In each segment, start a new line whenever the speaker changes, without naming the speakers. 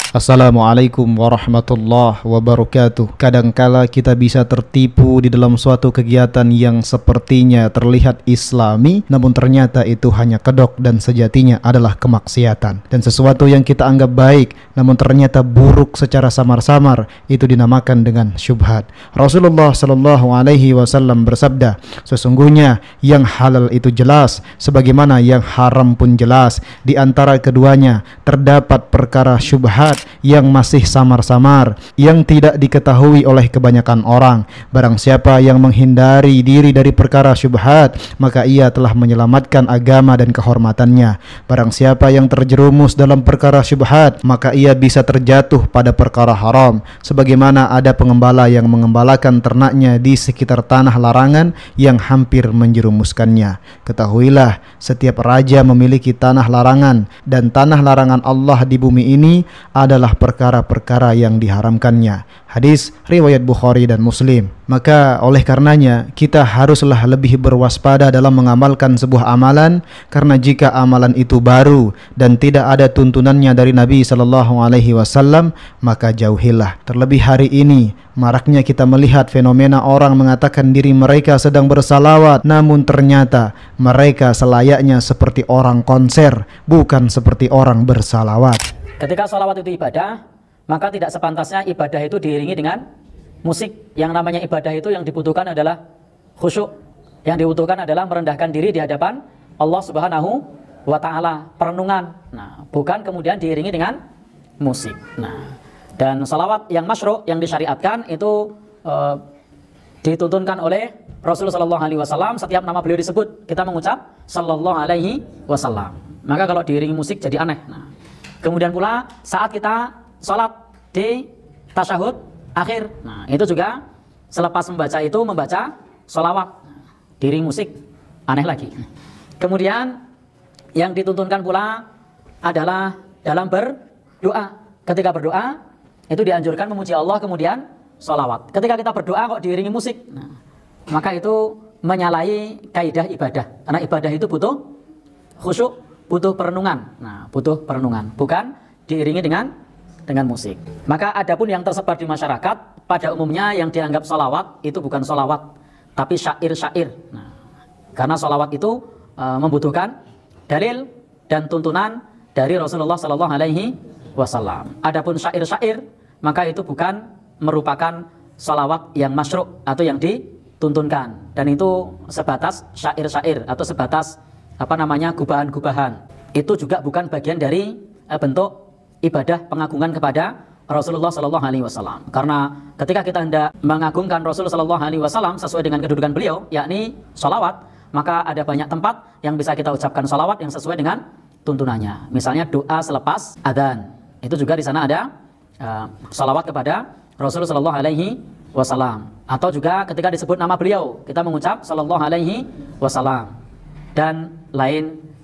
Assalamualaikum warahmatullahi wabarakatuh. Kadangkala kita bisa tertipu di dalam suatu kegiatan yang sepertinya terlihat islami, namun ternyata itu hanya kedok dan sejatinya adalah kemaksiatan. Dan sesuatu yang kita anggap baik, namun ternyata buruk secara samar-samar, itu dinamakan dengan syubhat. Rasulullah Shallallahu Alaihi Wasallam bersabda, sesungguhnya yang halal itu jelas, sebagaimana yang haram pun jelas. Di antara keduanya terdapat perkara syubhat yang masih samar-samar, yang tidak diketahui oleh kebanyakan orang. Barang siapa yang menghindari diri dari perkara syubhat, maka ia telah menyelamatkan agama dan kehormatannya. Barang siapa yang terjerumus dalam perkara syubhat, maka ia bisa terjatuh pada perkara haram. Sebagaimana ada pengembala yang mengembalakan ternaknya di sekitar tanah larangan yang hampir menjerumuskannya. Ketahuilah, setiap raja memiliki tanah larangan, dan tanah larangan Allah di bumi ini adalah perkara-perkara yang diharamkannya. Hadis riwayat Bukhari dan Muslim. Maka oleh karenanya kita haruslah lebih berwaspada dalam mengamalkan sebuah amalan, karena jika amalan itu baru dan tidak ada tuntunannya dari Nabi Sallallahu Alaihi Wasallam, maka jauhilah. Terlebih hari ini maraknya kita melihat fenomena orang mengatakan diri mereka sedang bersalawat, namun ternyata mereka selayaknya seperti orang konser, bukan seperti orang bersalawat.
Ketika sholawat itu ibadah, maka tidak sepantasnya ibadah itu diiringi dengan musik. Yang namanya ibadah itu yang dibutuhkan adalah khusyuk. Yang dibutuhkan adalah merendahkan diri di hadapan Allah Subhanahu wa Ta'ala, perenungan. Nah, bukan kemudian diiringi dengan musik. Nah, dan sholawat yang masyru', yang disyariatkan itu dituntunkan oleh Rasulullah Sallallahu Alaihi Wasallam. Setiap nama beliau disebut, kita mengucap Sallallahu Alaihi Wasallam. Maka kalau diiringi musik jadi aneh. Nah, kemudian pula saat kita sholat di tasyahud akhir, nah itu juga selepas membaca itu membaca sholawat, diiringi musik, aneh lagi. Kemudian yang dituntunkan pula adalah dalam berdoa. Ketika berdoa itu dianjurkan memuji Allah kemudian sholawat. Ketika kita berdoa kok diiringi musik, nah, maka itu menyalahi kaidah ibadah. Karena ibadah itu butuh khusyuk, butuh perenungan. Nah, butuh perenungan, bukan diiringi dengan musik. Maka adapun yang tersebar di masyarakat, pada umumnya yang dianggap sholawat itu bukan sholawat, tapi syair-syair. Nah, karena sholawat itu membutuhkan dalil dan tuntunan dari Rasulullah Sallallahu Alaihi Wasallam. Adapun syair-syair, maka itu bukan merupakan sholawat yang masyru' atau yang dituntunkan. Dan itu sebatas syair-syair atau sebatas gubahan-gubahan. Itu juga bukan bagian dari bentuk ibadah pengagungan kepada Rasulullah Sallallahu Alaihi Wasallam. Karena ketika kita hendak mengagungkan Rasulullah Sallallahu Alaihi Wasallam sesuai dengan kedudukan beliau, yakni sholawat, maka ada banyak tempat yang bisa kita ucapkan sholawat yang sesuai dengan tuntunannya. Misalnya doa selepas adzan, itu juga di sana ada sholawat kepada Rasulullah Sallallahu Alaihi Wasallam. Atau juga ketika disebut nama beliau, kita mengucap Sallallahu Alaihi Wasallam dan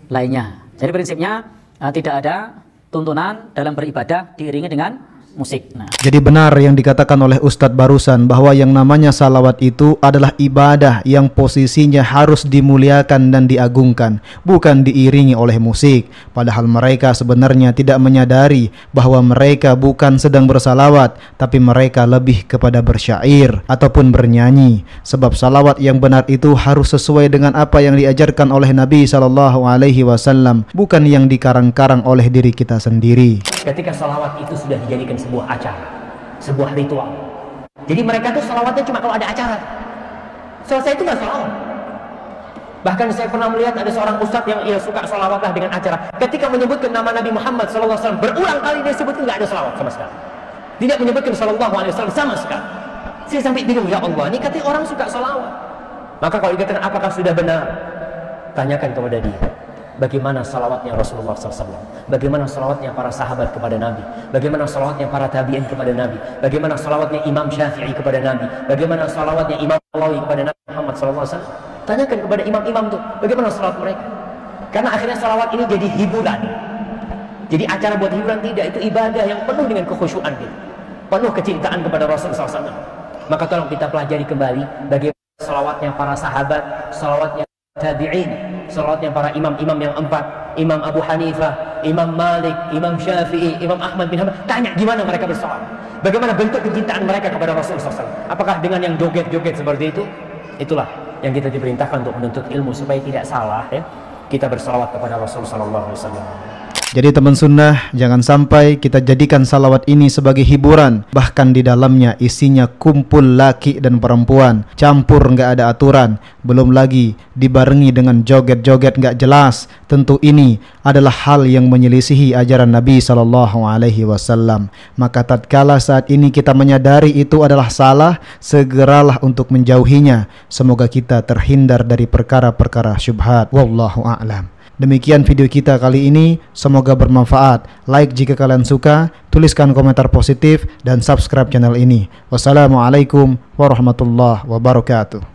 lainnya. Jadi prinsipnya tidak ada tuntunan dalam beribadah diiringi dengan musik. Nah,
jadi benar yang dikatakan oleh Ustadz barusan, bahwa yang namanya salawat itu adalah ibadah yang posisinya harus dimuliakan dan diagungkan, bukan diiringi oleh musik. Padahal mereka sebenarnya tidak menyadari bahwa mereka bukan sedang bersalawat, tapi mereka lebih kepada bersyair ataupun bernyanyi. Sebab salawat yang benar itu harus sesuai dengan apa yang diajarkan oleh Nabi Sallallahu Alaihi Wasallam, bukan yang dikarang-karang oleh diri kita sendiri.
Ketika salawat itu sudah dijadikan sebuah acara, sebuah ritual. Jadi mereka tuh salawatnya cuma kalau ada acara. Selesai itu nggak salawat. Bahkan saya pernah melihat ada seorang ustadz yang suka salawatlah dengan acara. Ketika menyebutkan nama Nabi Muhammad SAW, berulang kali dia sebutkan nggak ada salawat sama sekali. Tidak menyebutkan Sallallahu Alaihi Wasallam sama sekali. Saya sampai bingung, ya Allah, ini katanya orang suka salawat. Maka kalau dikatakan apakah sudah benar, tanyakan kepada dia. Bagaimana salawatnya Rasulullah SAW, bagaimana salawatnya para sahabat kepada Nabi, bagaimana salawatnya para tabi'in kepada Nabi, bagaimana salawatnya Imam Syafi'i kepada Nabi, bagaimana salawatnya Imam Nawawi kepada Nabi Muhammad SAW. Tanyakan kepada imam-imam itu bagaimana salawat mereka. Karena akhirnya salawat ini jadi hiburan, jadi acara buat hiburan. Tidak, itu ibadah yang penuh dengan kekhusyuan, penuh kecintaan kepada Rasulullah SAW. Maka tolong kita pelajari kembali bagaimana salawatnya para sahabat, salawatnya tabi'in, salawatnya para imam-imam yang 4, Imam Abu Hanifah, Imam Malik, Imam Syafi'i, Imam Ahmad bin Hanbal. Tanya gimana mereka bersalawat, bagaimana bentuk kecintaan mereka kepada Rasulullah SAW. Apakah dengan yang joget-joget seperti itu? Itulah yang kita diperintahkan untuk menuntut ilmu supaya tidak salah ya. Kita bersalawat kepada Rasulullah SAW.
Jadi teman sunnah, jangan sampai kita jadikan salawat ini sebagai hiburan. Bahkan di dalamnya isinya kumpul laki dan perempuan, campur nggak ada aturan. Belum lagi dibarengi dengan joget-joget nggak jelas. Tentu ini adalah hal yang menyelisihi ajaran Nabi SAW. Maka tatkala saat ini kita menyadari itu adalah salah, segeralah untuk menjauhinya. Semoga kita terhindar dari perkara-perkara syubhat. Wallahu a'lam. Demikian video kita kali ini, semoga bermanfaat. Like jika kalian suka, tuliskan komentar positif, dan subscribe channel ini. Wassalamualaikum warahmatullahi wabarakatuh.